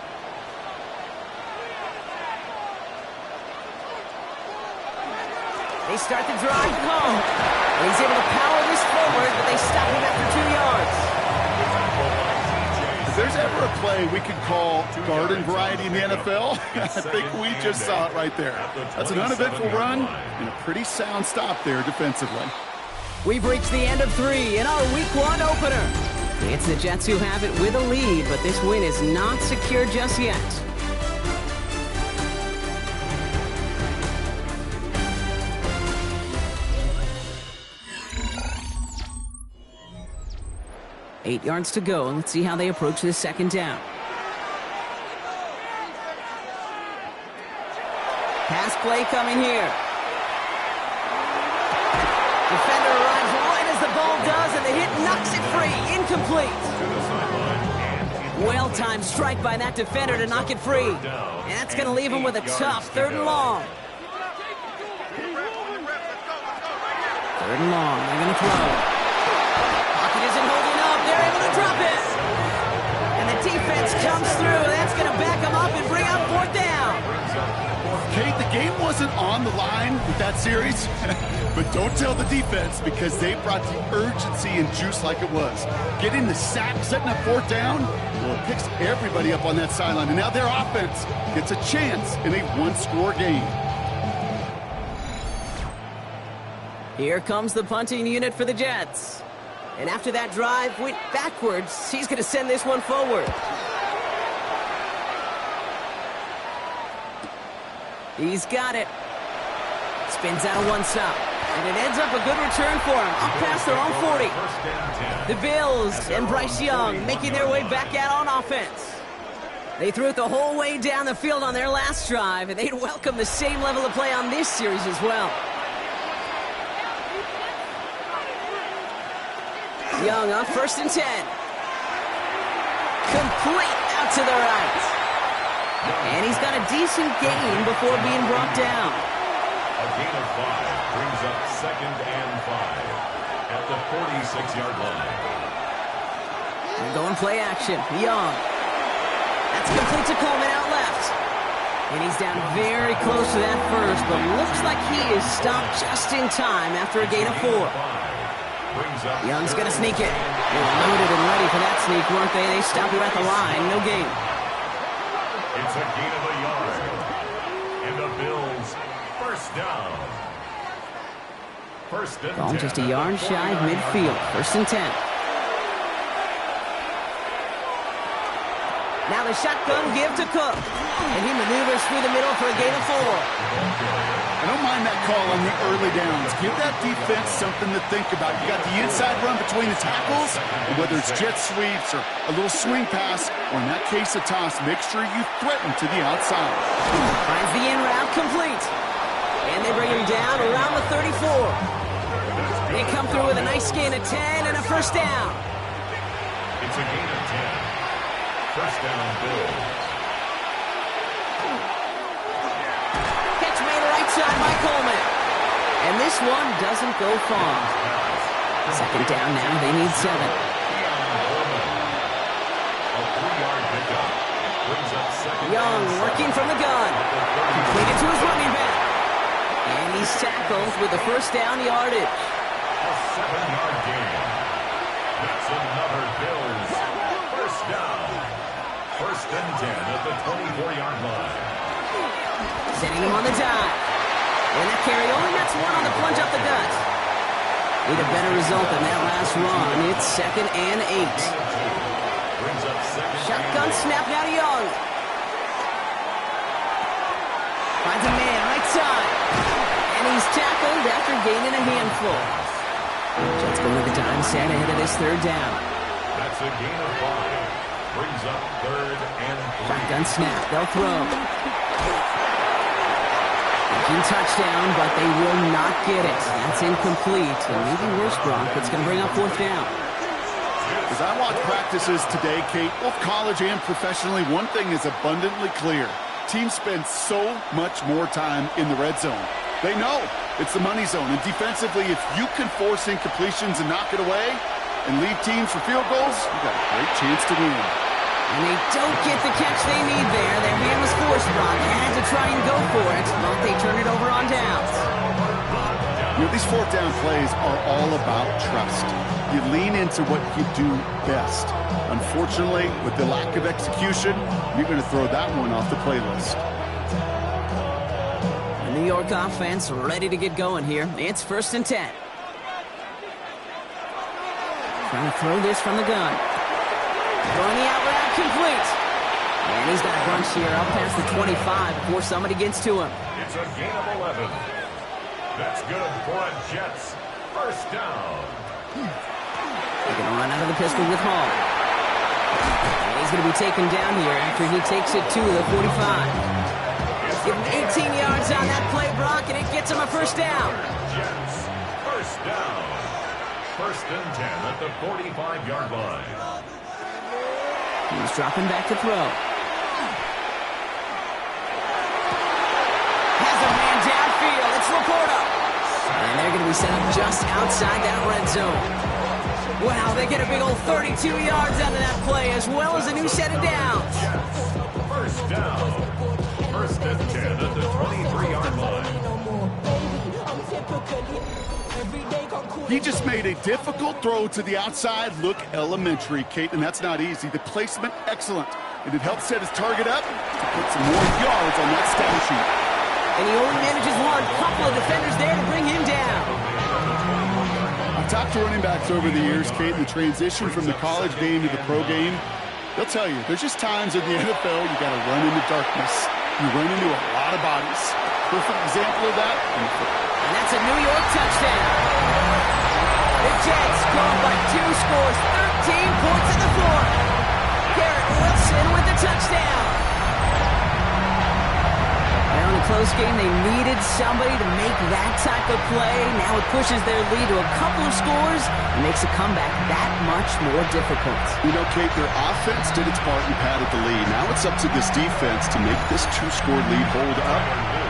They start the drive home. And he's able to power this forward, but they stop him after 2 yards. If there's ever a play we could call garden variety in the NFL, I think we just saw it right there. That's an uneventful run and a pretty sound stop there defensively. We've reached the end of 3 in our Week 1 opener. It's the Jets who have it with a lead, but this win is not secure just yet. Eight yards to go, and let's see how they approach this second down. Pass play coming here. Defender arrives right as the ball does, and the hit knocks it free. Incomplete. Well-timed strike by that defender to knock it free. And that's going to leave him with a tough 3rd and long. 3rd and long. They're going to throw. Pocket isn't holding up. They're able to drop it. And the defense comes through. That's going to back them up and bring out 4th down. Kate, the game wasn't on the line with that series, but don't tell the defense because they brought the urgency and juice like it was. Getting the sack, setting up 4th down, well, it picks everybody up on that sideline. And now their offense gets a chance in a 1-score game. Here comes the punting unit for the Jets. And after that drive went backwards, he's going to send this one forward. He's got it. Spins out of one stop. And it ends up a good return for him. Up past their own 40. The Bills and Bryce Young making their way back out on offense. They threw it the whole way down the field on their last drive, and they'd welcome the same level of play on this series as well. Young up 1st and 10. Complete out to the right. And he's got a decent gain before being brought down. A gain of 5 brings up 2nd and 5 at the 46-yard line. And going play action. Young. That's complete to Coleman out left. And he's down very close to that first, but looks like he is stopped just in time after a gain of 4. Young's going to sneak it. They were loaded and ready for that sneak, weren't they? They stop you at the line. No gain. It's a gain of a yard. And the Bills, first down. First and 10. Ball just a yard shy of midfield. First and 10. Now the shotgun give to Cook. And he maneuvers through the middle for a gain of 4. I don't mind that call on the early downs. Give that defense something to think about. You got the inside run between the tackles, and whether it's jet sweeps or a little swing pass, or in that case a toss, make sure you threaten to the outside. Finds the in route complete. And they bring him down around the 34. They come through with a nice gain of 10 and a first down. It's a gain of 10. First down, Bills. Catch made right side by Coleman. And this one doesn't go far. Second down now, they need 7. A 3-yard pickup. Brings up second. Young working from the gun. Completed to his running back. And he's tackled with the first down yardage. A 7-yard gain. That's another Bills. First down. First and 10 at the 24-yard line. Setting him on the dive. And that carry only nets 1 on the plunge up the gut. Need a better result than that last run. It's second and 8. Brings up second. Shotgun snap now to Young. Finds a man right side. And he's tackled after gaining a handful. Jets going to the dime set ahead of this third down. That's a gain of 5. Brings up third and 3. Shotgun snap. They'll throw. Thinking touchdown, but they will not get it. That's incomplete. And maybe worse, Gronk. It's going to bring up fourth down. As I watch practices today, Kate, both college and professionally, one thing is abundantly clear. Teams spend so much more time in the red zone. They know it's the money zone. And defensively, if you can force incompletions and knock it away and lead teams for field goals, you've got a great chance to win. And they don't get the catch they need there. Their man was forced, Brock. Had to try and go for it, but they turn it over on downs. You know, these fourth down plays are all about trust. You lean into what you do best. Unfortunately, with the lack of execution, you're going to throw that one off the playlist. The New York offense ready to get going here. It's first and 10. Trying to throw this from the gun. Throwing the out route complete. And he's got a bunch here up past the 25 before somebody gets to him. It's a gain of 11. That's good for a Jets. First down. They're going to run out of the pistol with Hall. And he's going to be taken down here after he takes it to the 45. Give him 18 yards on that play, Brock, and it gets him a first down. Jets. First down. First and 10 at the 45-yard line. He's dropping back to throw. Has a man downfield. It's Laporta. And they're going to be set up just outside that red zone. Wow, they get a big old 32 yards out of that play, as well as a new set of downs. First down. First and 10 at the 23-yard line. He just made a difficult throw to the outside look elementary, Kate, and that's not easy. The placement, excellent. And it helped set his target up to put some more yards on that stat sheet. And he only manages one. Couple of defenders there to bring him down. I've talked to running backs over the years, Kate, and the transition from the college game to the pro game. They'll tell you, there's just times in the NFL you got to run into darkness. You run into a lot of bodies. Perfect example of that. And that's a New York touchdown. The Jets go up by 2 scores, 13 points in the fourth. Garrett Wilson with the touchdown. Now in a close game, they needed somebody to make that type of play. Now it pushes their lead to a couple of scores and makes a comeback that much more difficult. You know, Kate, their offense did its part and padded the lead. Now it's up to this defense to make this 2-score lead hold up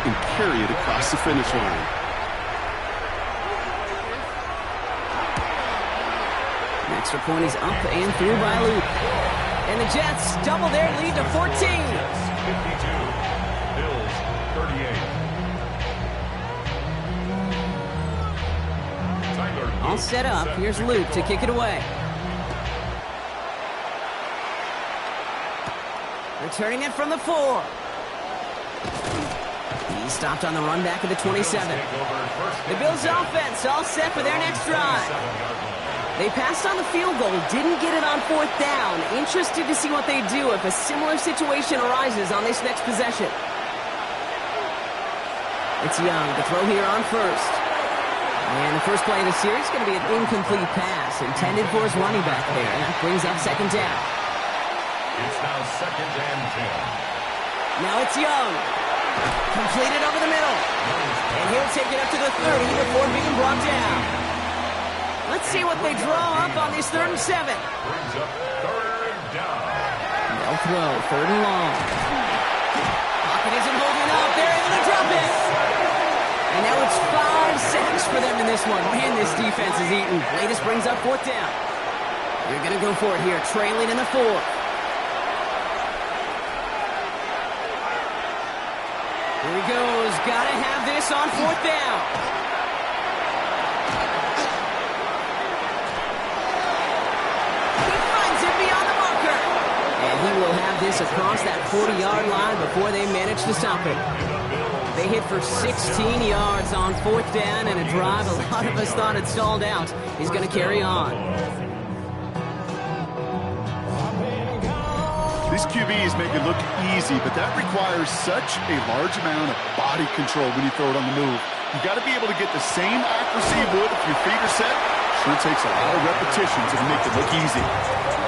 and carry it across the finish line. Extra point is up and through by Luke. And the Jets double their lead to 14. Jets 52. Bills 38. Tyler All set up. Here's Luke to kick it away. Returning it from the 4. He stopped on the run back at the 27. The Bills offense all set for their next drive. They passed on the field goal, didn't get it on 4th down. Interested to see what they do if a similar situation arises on this next possession. It's Young to throw here on 1st. And the first play of the series is going to be an incomplete pass intended for his running back there. And that brings up 2nd down. It's now 2nd and 10. Now it's Young. Completed over the middle. And he'll take it up to the 30 before being brought down. Let's see what they draw up on this 3rd and 7. Brings up 3rd down. They'll throw 3rd and long. Pocket isn't holding up. They're able to drop it. And now it's 5 sacks for them in this one. Man, this defense is eating. Latest brings up 4th down. They're going to go for it here, trailing in the 4th. Here he goes. Got to have this on 4th down. He will have this across that 40-yard line before they manage to stop it. They hit for 16 yards on 4th down, and a drive a lot of us thought had stalled out is going to carry on. These QBs make it look easy, but that requires such a large amount of body control when you throw it on the move. You got to be able to get the same accuracy you would if your feet are set. Sure takes a lot of repetition to make it look easy.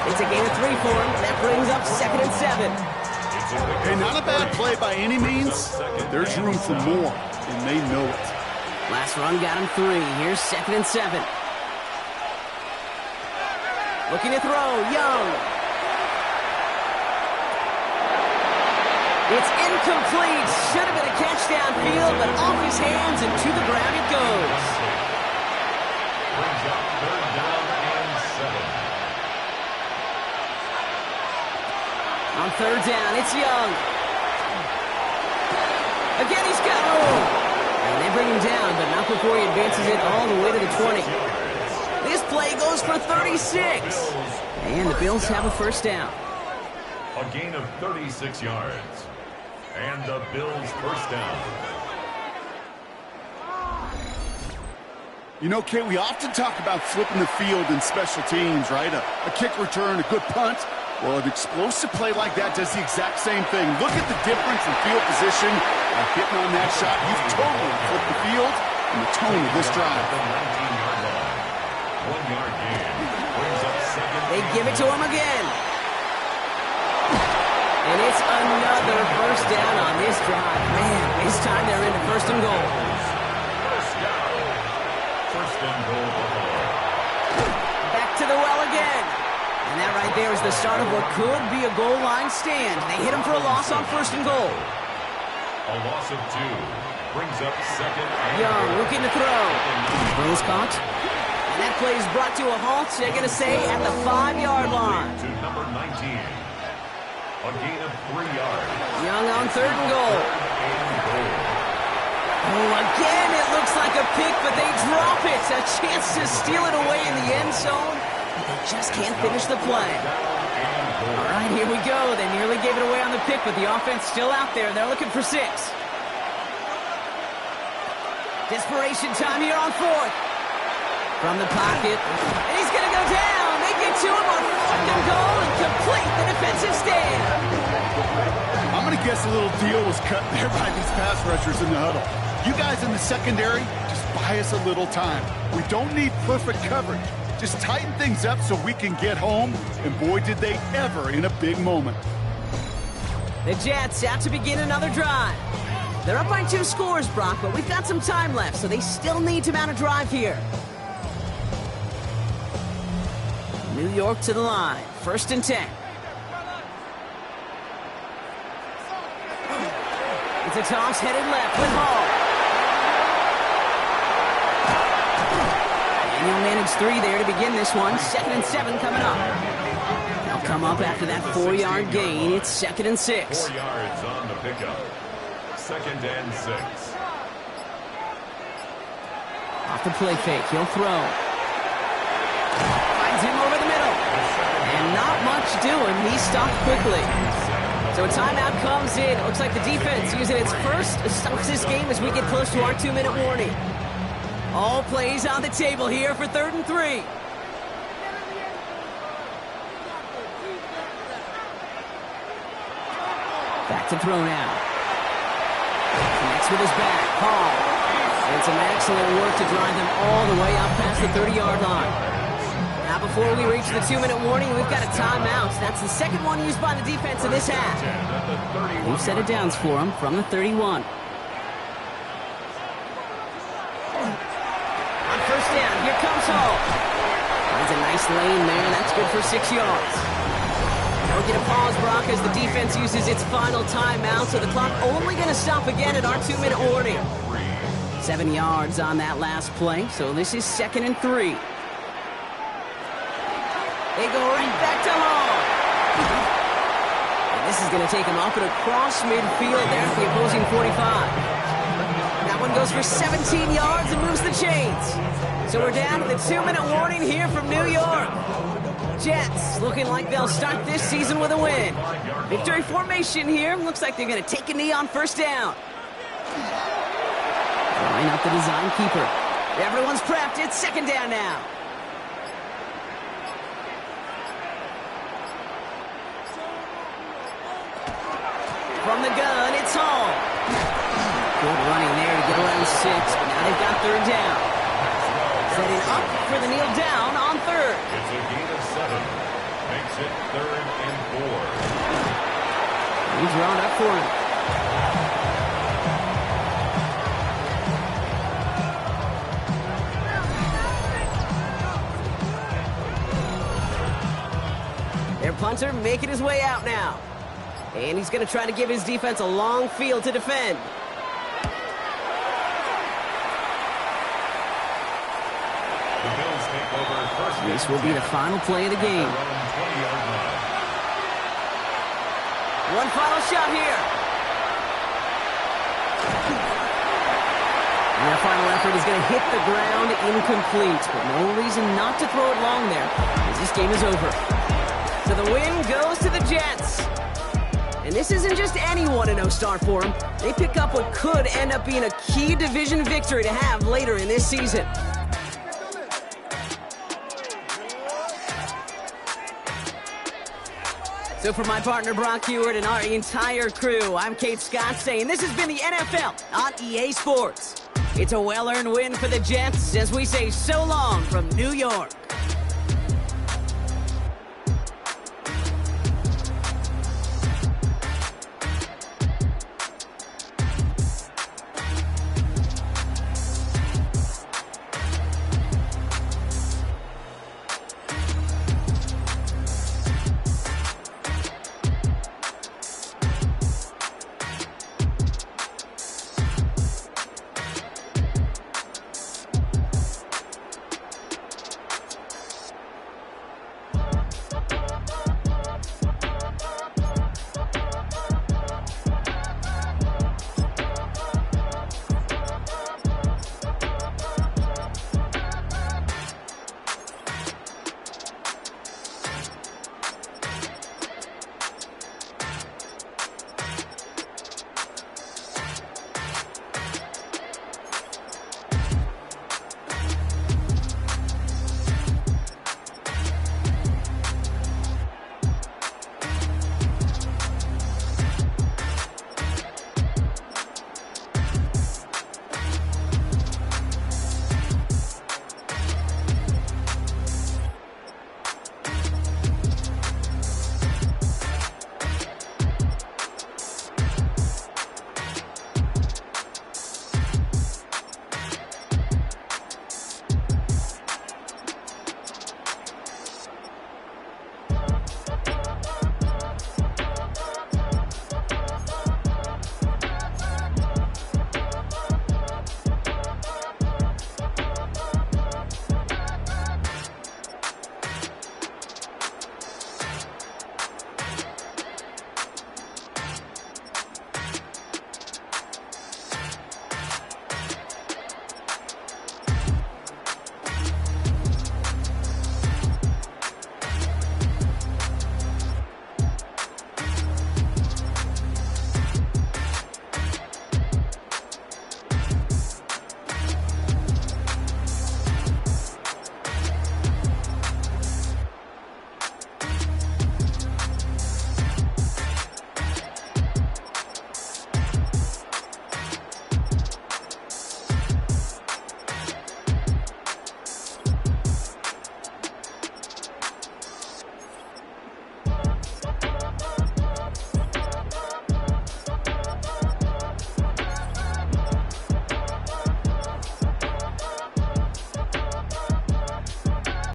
It's a gain of 3 for him. That brings up 2nd and 7. Hey, not a bad play by any means, but there's room for more, and they know it. Last run got him 3. Here's 2nd and 7. Looking to throw, Young. It's incomplete. Should have been a catch downfield, but off his hands and to the ground it goes. Brings up 3rd down and 7. On 3rd down, it's Young. Again, he's got room. And they bring him down, but not before he advances it all the way to the 20. This play goes for 36. And the Bills have a 1st down. A gain of 36 yards. And the Bills' 1st down. You know, Kate, we often talk about flipping the field in special teams, right? A kick return, a good punt. Well, an explosive play like that does the exact same thing. Look at the difference in field position. By hitting on that shot, you've totally flipped the field and the tone of this drive. 19-yard line. 1-yard gain. Brings up 2nd. They give it to him again. And it's another 1st down on this drive. Man, this time they're into 1st and goal. 1st down. 1st and goal. Back to the well again. And that right there is the start of what could be a goal line stand. They hit him for a loss on 1st and goal. A loss of 2. Brings up 2nd and Young goal. looking to throw. Throws caught. And that play is brought to a halt, they're going to say, at the 5-yard line. To number 19. A gain of 3 yards. Young on 3rd and goal. Oh, again, it looks like a pick, but they drop it. A chance to steal it away in the end zone. They just can't finish the play. All right, here we go. They nearly gave it away on the pick, but the offense still out there. They're looking for 6. Desperation time here on 4th. From the pocket. And he's going to go down. They get to him on 4th and goal and complete the defensive stand. I'm going to guess a little deal was cut there by these pass rushers in the huddle. You guys in the secondary, just buy us a little time. We don't need perfect coverage. Just tighten things up so we can get home, and boy, did they ever in a big moment. The Jets out to begin another drive. They're up by 2 scores, Brock, but we've got some time left, so they still need to mount a drive here. New York to the line, 1st and 10. It's a toss headed left with Hall. And he'll manage 3 there to begin this one. 2nd and 7 coming up. They'll come up after that 4-yard gain. It's 2nd and 6. 4 yards on the pickup. 2nd and 6. Off the play fake, he'll throw. Finds him over the middle. And not much doing. He stopped quickly. So a timeout comes in. It looks like the defense using its first stops this game as we get close to our 2-minute warning. All plays on the table here for 3rd and 3. Back to throw now. Connects with his back. Hall. And some excellent work to drive them all the way up past the 30-yard line. Now before we reach the 2-minute warning, we've got a timeout. That's the second one used by the defense in this half. New set of downs for him from the 31. On first down, here comes Hall. Finds a nice lane there. That's good for 6 yards. We'll get a pause, Brock, as the defense uses its final timeout, so the clock only going to stop again at our 2-minute warning. 7 yards on that last play, so this is 2nd and 3. They go right back to Hall. And this is going to take him off and across midfield there at the opposing 45. That one goes for 17 yards and moves the chains. So we're down to the 2-minute warning here from New York. Jets looking like they'll start this season with a win. Victory formation here. Looks like they're going to take a knee on first down. Line up the design keeper. Everyone's prepped. It's 2nd down now. From the gun, it's Hall. Good running there to get around 6, but now they've got 3rd down. Setting up for the kneel down on 3rd. It's a gain of 7. Makes it 3rd and 4. He's drawn up for him. Their punter making his way out now. And he's going to try to give his defense a long field to defend. This will be the final play of the game. One final shot here. And their final effort is going to hit the ground incomplete. But no reason not to throw it long there, as this game is over. So the win goes to the Jets. And this isn't just any 1-0 start for them. They pick up what could end up being a key division victory to have later in this season. So for my partner Brock Hewitt and our entire crew, I'm Kate Scott saying this has been the NFL on EA Sports. It's a well-earned win for the Jets as we say so long from New York.